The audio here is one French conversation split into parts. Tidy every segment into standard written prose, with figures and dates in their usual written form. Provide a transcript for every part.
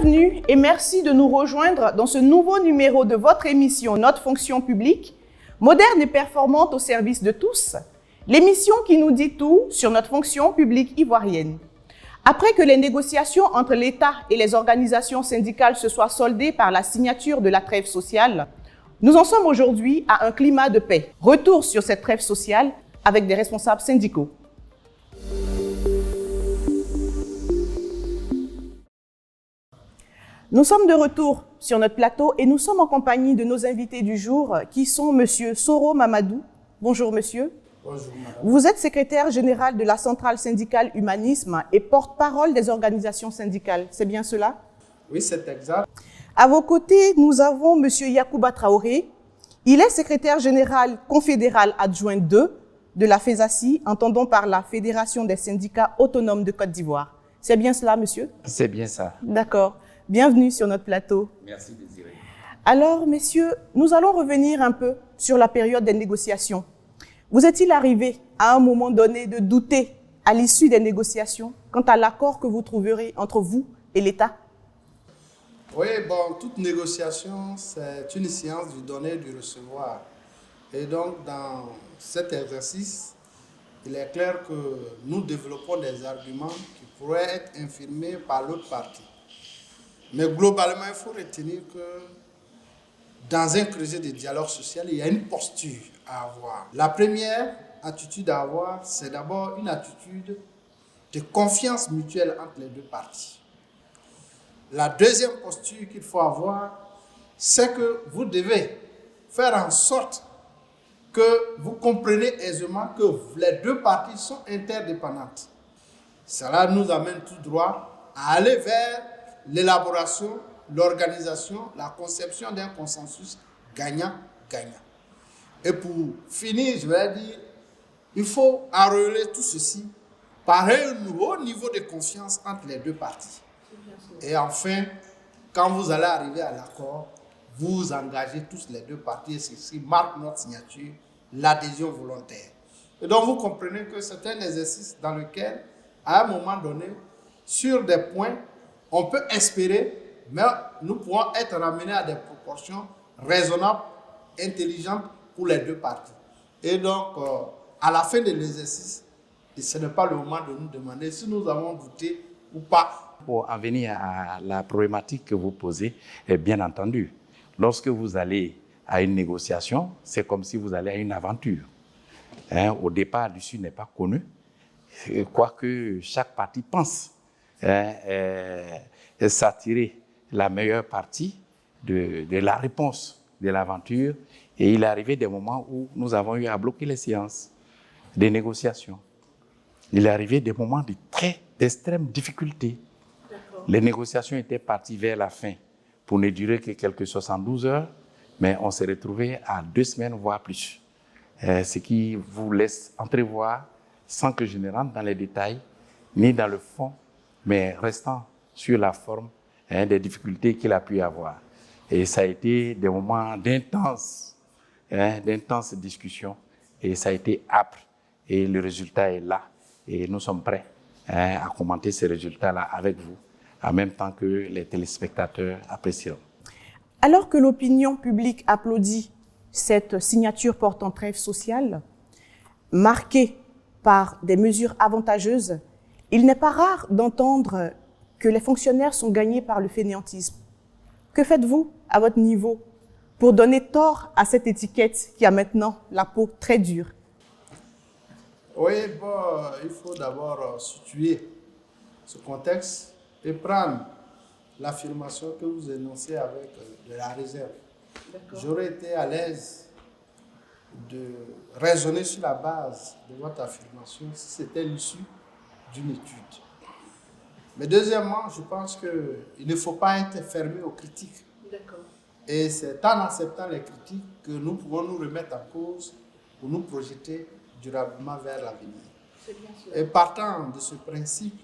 Bienvenue et merci de nous rejoindre dans ce nouveau numéro de votre émission Notre fonction publique, moderne et performante au service de tous, l'émission qui nous dit tout sur notre fonction publique ivoirienne. Après que les négociations entre l'État et les organisations syndicales se soient soldées par la signature de la trêve sociale, nous en sommes aujourd'hui à un climat de paix. Retour sur cette trêve sociale avec des responsables syndicaux. Nous sommes de retour sur notre plateau et nous sommes en compagnie de nos invités du jour qui sont Monsieur Soro Mamadou. Bonjour monsieur. Bonjour madame. Vous êtes secrétaire général de la centrale syndicale Humanisme et porte-parole des organisations syndicales. C'est bien cela? Oui, c'est exact. À vos côtés, nous avons monsieur Yacouba Traoré. Il est secrétaire général confédéral adjoint 2 de la FESACI, entendons par la Fédération des syndicats autonomes de Côte d'Ivoire. C'est bien cela, monsieur? C'est bien ça. D'accord. Bienvenue sur notre plateau. Merci Désiré. Alors, messieurs, nous allons revenir un peu sur la période des négociations. Vous est-il arrivé à un moment donné de douter à l'issue des négociations quant à l'accord que vous trouverez entre vous et l'État? Oui, bon, toute négociation, c'est une science du donner et du recevoir. Et donc, dans cet exercice, il est clair que nous développons des arguments qui pourraient être infirmés par l'autre partie. Mais globalement, il faut retenir que dans un creuset de dialogue social, il y a une posture à avoir. La première attitude à avoir, c'est d'abord une attitude de confiance mutuelle entre les deux parties. La deuxième posture qu'il faut avoir, c'est que vous devez faire en sorte que vous compreniez aisément que les deux parties sont interdépendantes. Cela nous amène tout droit à aller vers l'élaboration, l'organisation, la conception d'un consensus gagnant-gagnant. Et pour finir, je vais dire, il faut arreler tout ceci par un haut niveau de confiance entre les deux parties. Et enfin, quand vous allez arriver à l'accord, vous engagez tous les deux parties et ceci marque notre signature, l'adhésion volontaire. Et donc vous comprenez que c'est un exercice dans lequel, à un moment donné, sur des points, on peut espérer, mais nous pourrons être ramenés à des proportions raisonnables, intelligentes pour les deux parties. Et donc, à la fin de l'exercice, ce n'est pas le moment de nous demander si nous avons douté ou pas. Pour en venir à la problématique que vous posez, bien entendu, lorsque vous allez à une négociation, c'est comme si vous allez à une aventure. Au départ, l'issue n'est pas connue, quoique chaque partie pense s'attirer la meilleure partie de la réponse de l'aventure. Et il est arrivé des moments où nous avons eu à bloquer les séances des négociations. Il est arrivé des moments d'extrême difficulté. Les négociations étaient parties vers la fin pour ne durer que quelques 72 heures, mais on s'est retrouvé à 2 semaines, voire plus. Ce qui vous laisse entrevoir, sans que je ne rentre dans les détails, ni dans le fond, mais restant sur la forme des difficultés qu'il a pu y avoir. Et ça a été des moments d'intenses discussions, et ça a été âpre, et le résultat est là. Et nous sommes prêts à commenter ces résultats-là avec vous, en même temps que les téléspectateurs apprécieront. Alors que l'opinion publique applaudit cette signature portant trêve sociale, marquée par des mesures avantageuses, il n'est pas rare d'entendre que les fonctionnaires sont gagnés par le fainéantisme. Que faites-vous à votre niveau pour donner tort à cette étiquette qui a maintenant la peau très dure? Oui, bon, il faut d'abord situer ce contexte et prendre l'affirmation que vous énoncez avec de la réserve. J'aurais été à l'aise de raisonner sur la base de votre affirmation si c'était l'issue d'une étude. Mais deuxièmement, je pense qu'il ne faut pas être fermé aux critiques. Et c'est en acceptant les critiques que nous pouvons nous remettre en cause pour nous projeter durablement vers l'avenir. Et partant de ce principe,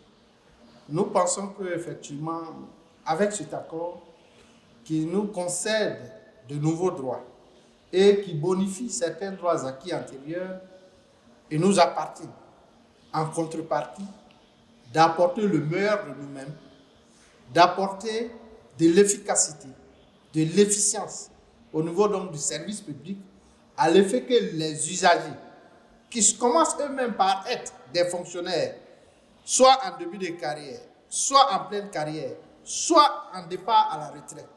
nous pensons qu'effectivement, avec cet accord qui nous concède de nouveaux droits et qui bonifie certains droits acquis antérieurs et nous appartient, en contrepartie, d'apporter le meilleur de nous-mêmes, d'apporter de l'efficacité, de l'efficience au niveau donc du service public, à l'effet que les usagers, qui commencent eux-mêmes par être des fonctionnaires, soit en début de carrière, soit en pleine carrière, soit en départ à la retraite,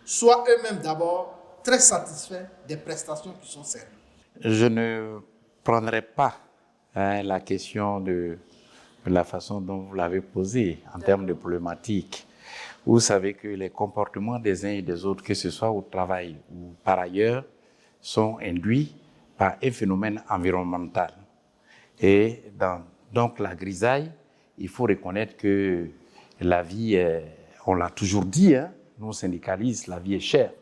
soient eux-mêmes d'abord très satisfaits des prestations qui sont servies. Je ne prendrai pas la question de la façon dont vous l'avez posée en termes de problématiques. Vous savez que les comportements des uns et des autres, que ce soit au travail ou par ailleurs, sont induits par un phénomène environnemental. Et donc la grisaille, il faut reconnaître que la vie, on l'a toujours dit, nous syndicalistes, la vie est chère.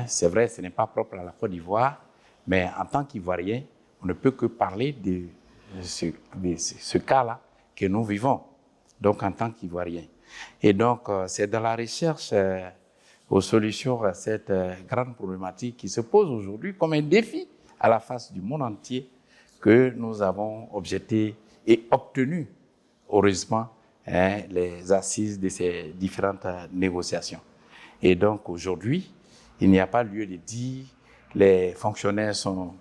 C'est vrai, ce n'est pas propre à la Côte d'Ivoire, mais en tant qu'Ivoirien, on ne peut que parler de ce cas-là que nous vivons, donc en tant qu'Ivoirien. Et donc, c'est dans la recherche aux solutions à cette grande problématique qui se pose aujourd'hui comme un défi à la face du monde entier que nous avons objecté et obtenu, heureusement, les assises de ces différentes négociations. Et donc, aujourd'hui, il n'y a pas lieu de dire les fonctionnaires sont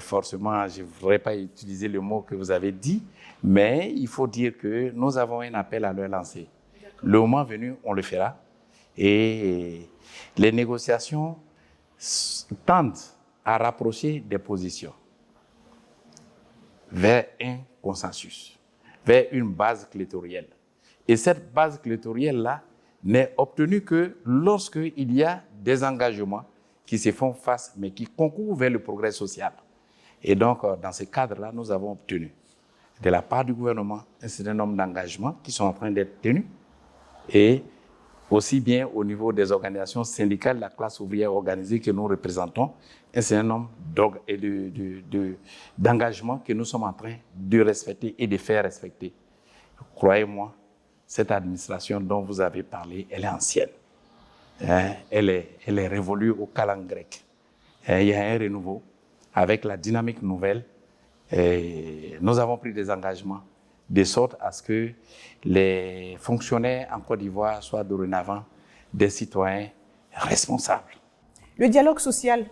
forcément, je ne voudrais pas utiliser le mot que vous avez dit, mais il faut dire que nous avons un appel à leur lancer. Le moment venu, on le fera. Et les négociations tendent à rapprocher des positions vers un consensus, vers une base clétorielle. Et cette base clétorielle-là n'est obtenue que lorsqu'il y a des engagements qui se font face, mais qui concourent vers le progrès social. Et donc, dans ce cadre-là, nous avons obtenu de la part du gouvernement un certain nombre d'engagements qui sont en train d'être tenus, et aussi bien au niveau des organisations syndicales de la classe ouvrière organisée que nous représentons, un certain nombre d'engagements que nous sommes en train de respecter et de faire respecter. Croyez-moi, cette administration dont vous avez parlé, elle est ancienne. Elle est révolue au calendes grec. Il y a un renouveau avec la dynamique nouvelle. Nous avons pris des engagements de sorte à ce que les fonctionnaires en Côte d'Ivoire soient dorénavant des citoyens responsables. Le dialogue social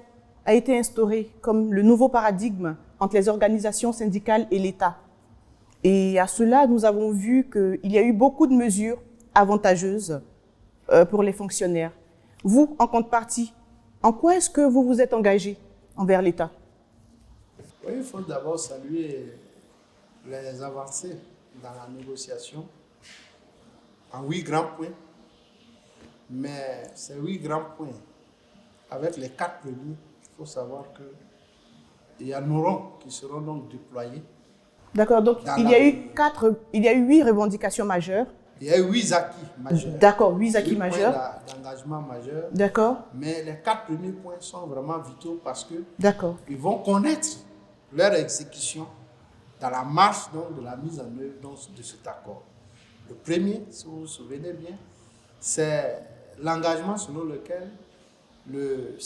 a été instauré comme le nouveau paradigme entre les organisations syndicales et l'État. Et à cela, nous avons vu qu'il y a eu beaucoup de mesures avantageuses pour les fonctionnaires. Vous, en contrepartie, en quoi est-ce que vous vous êtes engagé envers l'État? Oui, il faut d'abord saluer les avancées dans la négociation en 8 grands points. Mais ces 8 grands points, avec les 4 premiers, il faut savoir qu'il y en aura qui seront donc déployés. D'accord, donc il y a eu 8 revendications majeures. Il y a eu 8 acquis majeurs. D'accord, 8 acquis majeurs. D'engagement majeur. D'accord. Mais les 4 premiers points sont vraiment vitaux parce que ils vont connaître leur exécution dans la marche donc, de la mise en œuvre donc, de cet accord. Le premier, si vous vous souvenez bien, c'est l'engagement selon lequel le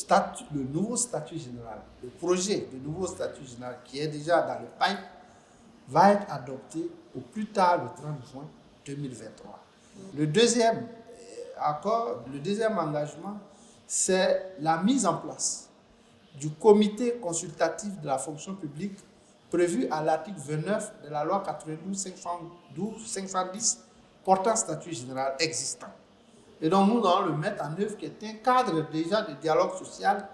nouveau statut général, le projet de nouveau statut général qui est déjà dans le pipe, va être adopté au plus tard le 30 juin 2023. Le deuxième accord, le deuxième engagement, c'est la mise en place du comité consultatif de la fonction publique prévu à l'article 29 de la loi 92-510 portant statut général existant. Et donc nous allons le mettre en œuvre qui est un cadre déjà de dialogue social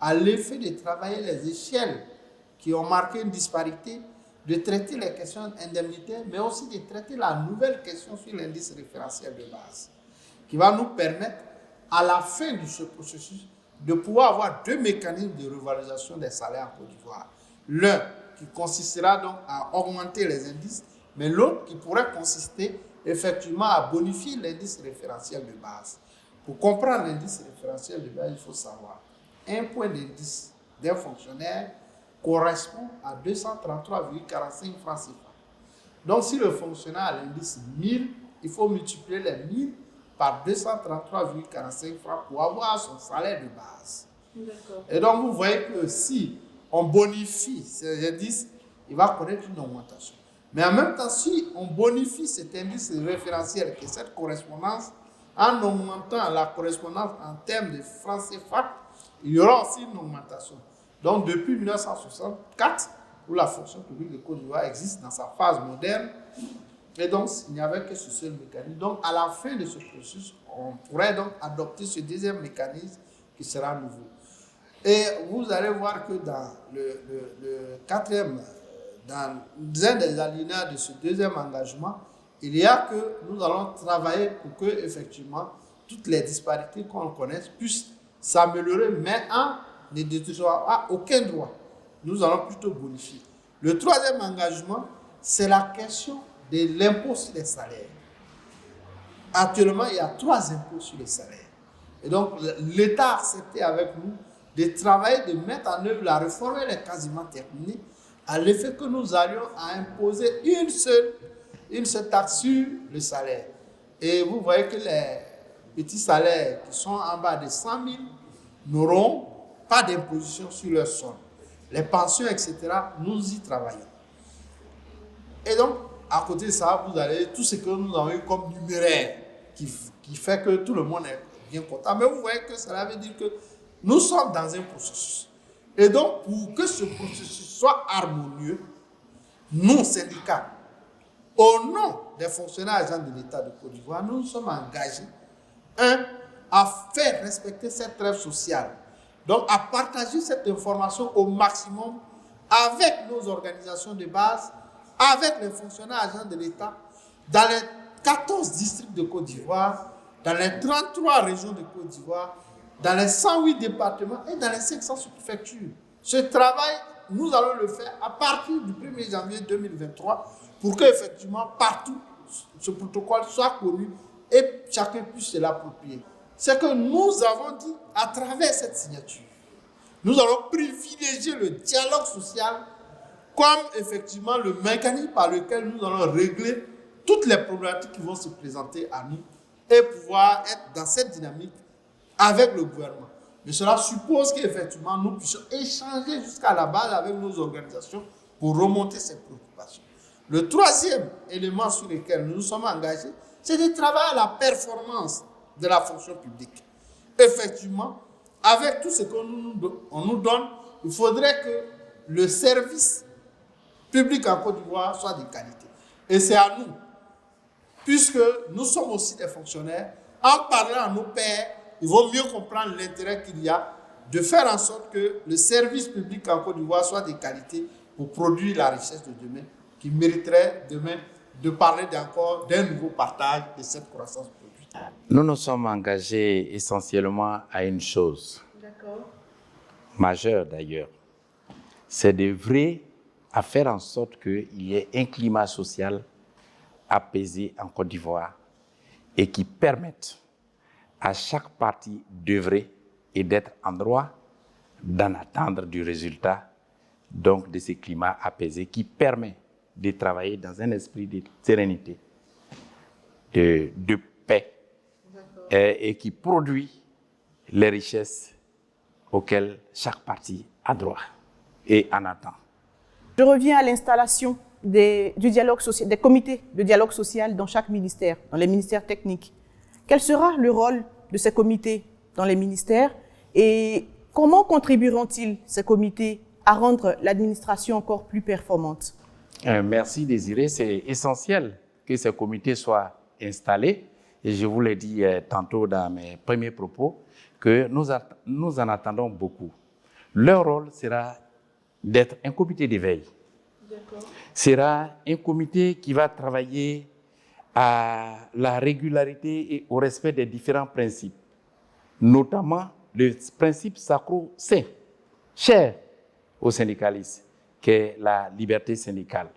à l'effet de travailler les échelles qui ont marqué une disparité, de traiter les questions indemnitaires, mais aussi de traiter la nouvelle question sur l'indice référentiel de base, qui va nous permettre, à la fin de ce processus, de pouvoir avoir 2 mécanismes de revalorisation des salaires en Côte d'Ivoire. L'un qui consistera donc à augmenter les indices, mais l'autre qui pourrait consister effectivement à bonifier l'indice référentiel de base. Pour comprendre l'indice référentiel de base, il faut savoir un point d'indice d'un fonctionnaire correspond à 233,45 francs CFA. Donc, si le fonctionnaire a l'indice 1000, il faut multiplier les 1000 par 233,45 francs pour avoir son salaire de base. Et donc, vous voyez que si on bonifie ces indices, il va connaître une augmentation. Mais en même temps, si on bonifie cet indice référentiel, qui est cette correspondance en augmentant la correspondance en termes de francs CFA, il y aura aussi une augmentation. Donc, depuis 1964, où la fonction publique de Côte d'Ivoire existe dans sa phase moderne, et donc, il n'y avait que ce seul mécanisme. Donc, à la fin de ce processus, on pourrait donc adopter ce deuxième mécanisme qui sera nouveau. Et vous allez voir que dans le quatrième, dans un des alinéas de ce deuxième engagement, il y a que nous allons travailler pour que, effectivement, toutes les disparités qu'on connaisse puissent s'améliorer, mais en ne détruisant aucun droit. Nous allons plutôt bonifier. Le troisième engagement, c'est la question de l'impôt sur les salaires. Actuellement, il y a 3 impôts sur les salaires. Et donc, l'État a accepté avec nous de travailler, de mettre en œuvre la réforme. Elle est quasiment terminée, à l'effet que nous allions à imposer une seule taxe sur le salaire. Et vous voyez que les petits salaires qui sont en bas de 100 000 n'auront pas d'imposition sur leur sol. Les pensions, etc., nous y travaillons. Et donc, à côté de ça, vous avez tout ce que nous avons eu comme numéraire qui fait que tout le monde est bien content. Mais vous voyez que cela veut dire que nous sommes dans un processus. Et donc, pour que ce processus soit harmonieux, nous, syndicats, au nom des fonctionnaires agents de l'État de Côte d'Ivoire, nous nous sommes engagés, à faire respecter cette trêve sociale. Donc, à partager cette information au maximum avec nos organisations de base, avec les fonctionnaires agents de l'État, dans les 14 districts de Côte d'Ivoire, dans les 33 régions de Côte d'Ivoire, dans les 108 départements et dans les 500 sous-préfectures. Ce travail, nous allons le faire à partir du 1er janvier 2023 pour qu'effectivement, partout, ce protocole soit connu et chacun puisse se l'approprier. C'est que nous avons dit, à travers cette signature, nous allons privilégier le dialogue social comme effectivement le mécanisme par lequel nous allons régler toutes les problématiques qui vont se présenter à nous et pouvoir être dans cette dynamique avec le gouvernement. Mais cela suppose qu'effectivement nous puissions échanger jusqu'à la base avec nos organisations pour remonter ces préoccupations. Le troisième élément sur lequel nous nous sommes engagés, c'est de travailler à la performance de la fonction publique. Effectivement, avec tout ce qu'on nous donne, il faudrait que le service public en Côte d'Ivoire soit de qualité. Et c'est à nous, puisque nous sommes aussi des fonctionnaires, en parlant à nos pairs, il vaut mieux comprendre l'intérêt qu'il y a de faire en sorte que le service public en Côte d'Ivoire soit de qualité pour produire la richesse de demain, qui mériterait demain de parler encore d'un nouveau partage de cette croissance produite. Nous nous sommes engagés essentiellement à une chose, majeure d'ailleurs, c'est d'œuvrer à faire en sorte qu'il y ait un climat social apaisé en Côte d'Ivoire et qui permette à chaque parti d'œuvrer et d'être en droit d'en attendre du résultat donc de ce climat apaisé qui permet de travailler dans un esprit de sérénité, de paix et qui produit les richesses auxquelles chaque parti a droit et en attend. Je reviens à l'installation des comités de dialogue social dans chaque ministère, dans les ministères techniques. Quel sera le rôle de ces comités dans les ministères et comment contribueront-ils, ces comités, à rendre l'administration encore plus performante? Merci Désiré, c'est essentiel que ces comités soient installés et je vous l'ai dit tantôt dans mes premiers propos que nous en attendons beaucoup. Leur rôle sera d'être un comité d'éveil. Sera un comité qui va travailler à la régularité et au respect des différents principes, notamment le principe sacro-saint, cher aux syndicalistes, qui est la liberté syndicale.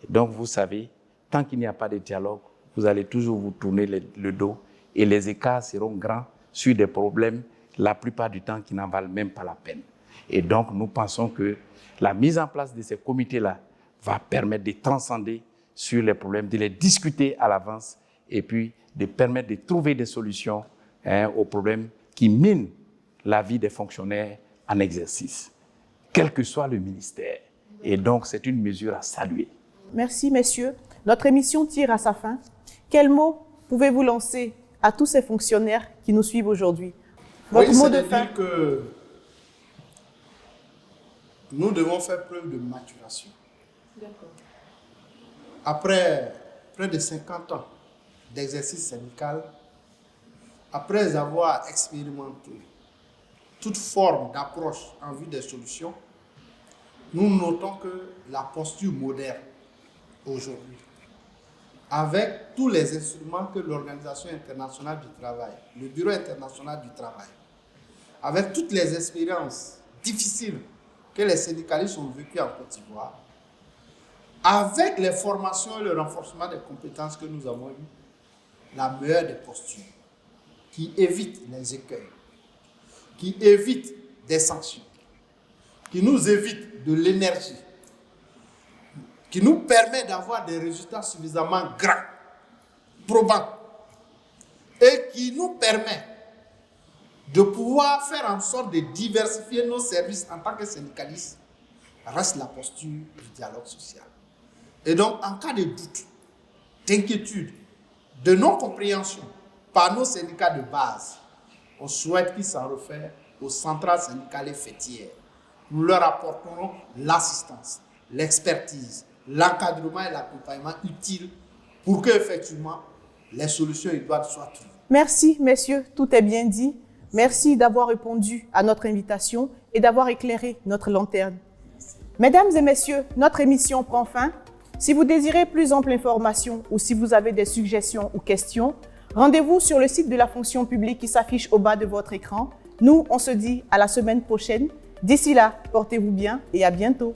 Et donc, vous savez, tant qu'il n'y a pas de dialogue, vous allez toujours vous tourner le dos et les écarts seront grands sur des problèmes, la plupart du temps, qui n'en valent même pas la peine. Et donc, nous pensons que la mise en place de ces comités-là va permettre de transcender sur les problèmes, de les discuter à l'avance et puis de permettre de trouver des solutions aux problèmes qui minent la vie des fonctionnaires en exercice, quel que soit le ministère. Et donc, c'est une mesure à saluer. Merci, messieurs. Notre émission tire à sa fin. Quels mots pouvez-vous lancer à tous ces fonctionnaires qui nous suivent aujourd'hui? Votre Oui, mot c'est de de fin? dire que nous devons faire preuve de maturation. Après près de 50 ans d'exercice syndical, après avoir expérimenté toute forme d'approche en vue des solutions, nous notons que la posture moderne aujourd'hui, avec tous les instruments que l'Organisation internationale du travail, le Bureau international du travail, avec toutes les expériences difficiles que les syndicalistes ont vécues en Côte d'Ivoire, avec les formations et le renforcement des compétences que nous avons eues, la meilleure des postures, qui évite les écueils, qui évite des sanctions, qui nous évite de l'énergie, qui nous permet d'avoir des résultats suffisamment grands, probants, et qui nous permet de pouvoir faire en sorte de diversifier nos services en tant que syndicalistes, reste la posture du dialogue social. Et donc, en cas de doute, d'inquiétude, de non-compréhension par nos syndicats de base, on souhaite qu'ils s'en réfèrent aux centrales syndicales et fêtières. Nous leur apporterons l'assistance, l'expertise, l'encadrement et l'accompagnement utiles pour que, effectivement, les solutions idoines soient trouvées. Merci, messieurs, tout est bien dit. Merci d'avoir répondu à notre invitation et d'avoir éclairé notre lanterne. Mesdames et messieurs, notre émission prend fin. Si vous désirez plus ample information ou si vous avez des suggestions ou questions, rendez-vous sur le site de la fonction publique qui s'affiche au bas de votre écran. Nous, on se dit à la semaine prochaine. D'ici là, portez-vous bien et à bientôt.